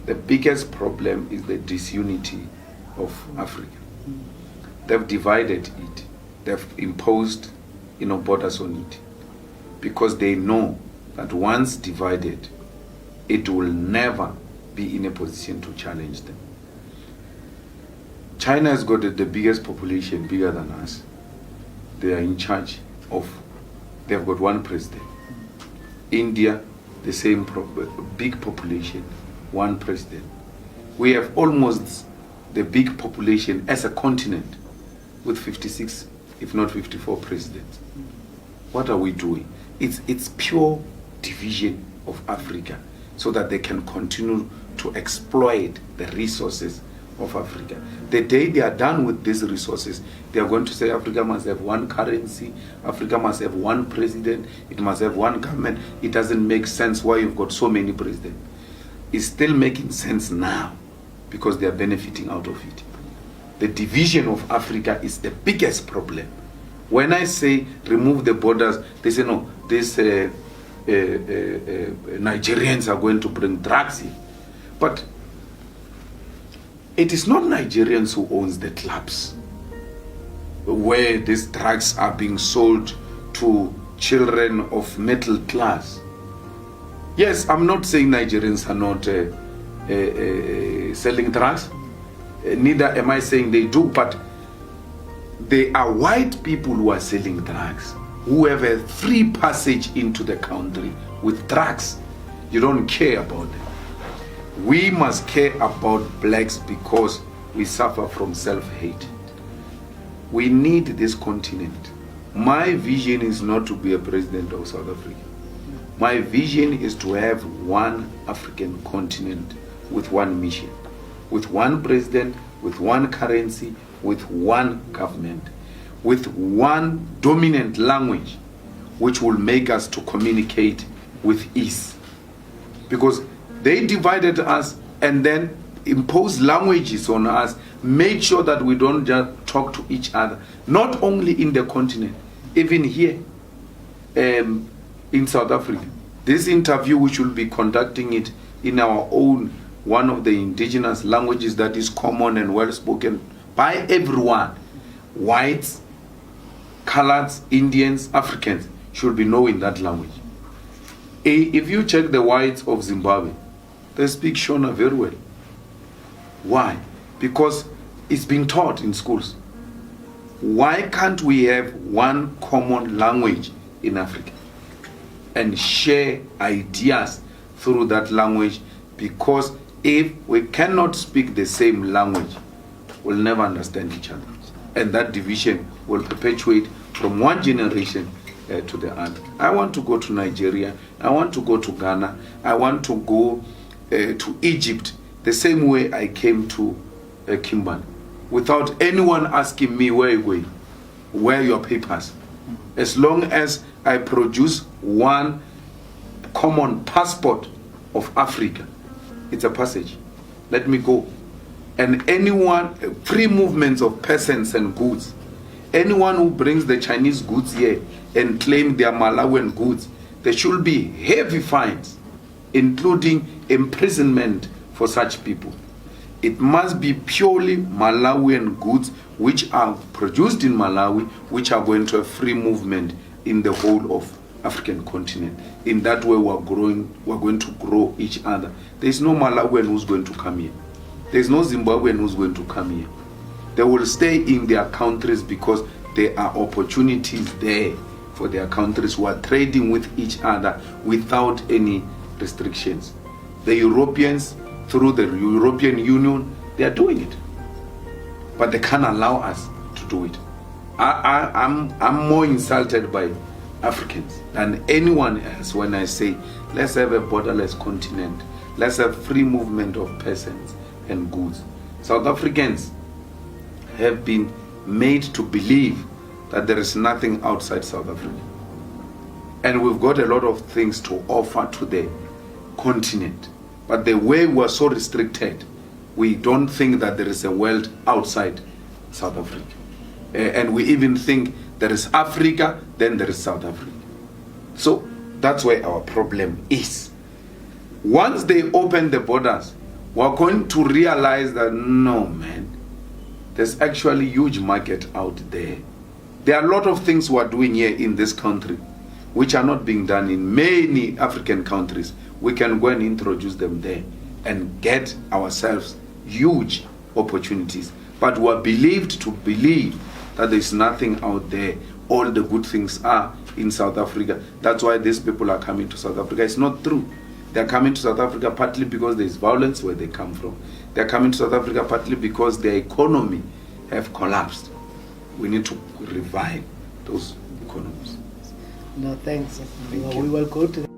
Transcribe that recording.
The biggest problem is the disunity of Africa. They've divided it. They've imposed, borders on it, because they know that once divided, it will never be in a position to challenge them. China has got the biggest population, bigger than us. They are in charge of, they've got one president. India, the same big population, one president. We have almost the big population as a continent with 56, if not 54 presidents. What are we doing? It's pure division of Africa so that they can continue to exploit the resources of Africa. The day they are done with these resources, they are going to say Africa must have one currency, Africa must have one president, it must have one government. It doesn't make sense why you've got so many presidents. It's still making sense now because they are benefiting out of it. The division of Africa is the biggest problem. When I say remove the borders, they say no, these Nigerians are going to bring drugs in. But it is not Nigerians who owns the clubs where these drugs are being sold to children of middle class. Yes, I'm not saying Nigerians are not selling drugs. Neither am I saying they do, but they are white people who are selling drugs, who have a free passage into the country with drugs. You don't care about them. We must care about blacks because we suffer from self-hate. We need this continent. My vision is not to be a president of South Africa. My vision is to have one African continent with one mission, with one president, with one currency, with one government, with one dominant language which will make us to communicate with ease. Because they divided us and then imposed languages on us, made sure that we don't just talk to each other, not only in the continent, even here in South Africa. This interview, we should be conducting it in our own, one of the indigenous languages that is common and well spoken by everyone. Whites, coloreds, Indians, Africans should be knowing that language. If you check the whites of Zimbabwe, they speak Shona very well. Why? Because it's being taught in schools. Why can't we have one common language in Africa and share ideas through that language? Because if we cannot speak the same language, we'll never understand each other. And that division will perpetuate from one generation to the other. I want to go to Nigeria. I want to go to Ghana. I want to go to Egypt the same way I came to Kimberley, without anyone asking me where you're going, where are your papers. As long as I produce one common passport of Africa, it's a passage. Let me go. And anyone, free movements of persons and goods, anyone who brings the Chinese goods here and claim they are Malawian goods, there should be heavy fines, including imprisonment for such people. It must be purely Malawian goods which are produced in Malawi, which are going to have free movement in the whole of African continent. In that way, we're going to grow each other. There's no Malawian who's going to come here. There's no Zimbabwean who's going to come here. They will stay in their countries because there are opportunities there for their countries who are trading with each other without any restrictions. The Europeans, through the European Union, they are doing it. But they can't allow us to do it. I'm more insulted by Africans than anyone else when I say, let's have a borderless continent. Let's have free movement of persons and goods. South Africans have been made to believe that there is nothing outside South Africa. And we've got a lot of things to offer to the continent. But the way we are so restricted, we don't think that there is a world outside South Africa. And we even think there is Africa, then there is South Africa. So that's where our problem is. Once they open the borders, we're going to realize that no, man, there's actually huge market out there. There are a lot of things we're doing here in this country which are not being done in many African countries. We can go and introduce them there and get ourselves huge opportunities. But we're believed to believe that there's nothing out there. All the good things are in South Africa. That's why these people are coming to South Africa. It's not true. They're coming to South Africa partly because there's violence where they come from. They're coming to South Africa partly because their economy have collapsed. We need to revive those economies. No, thanks. Thank We will go to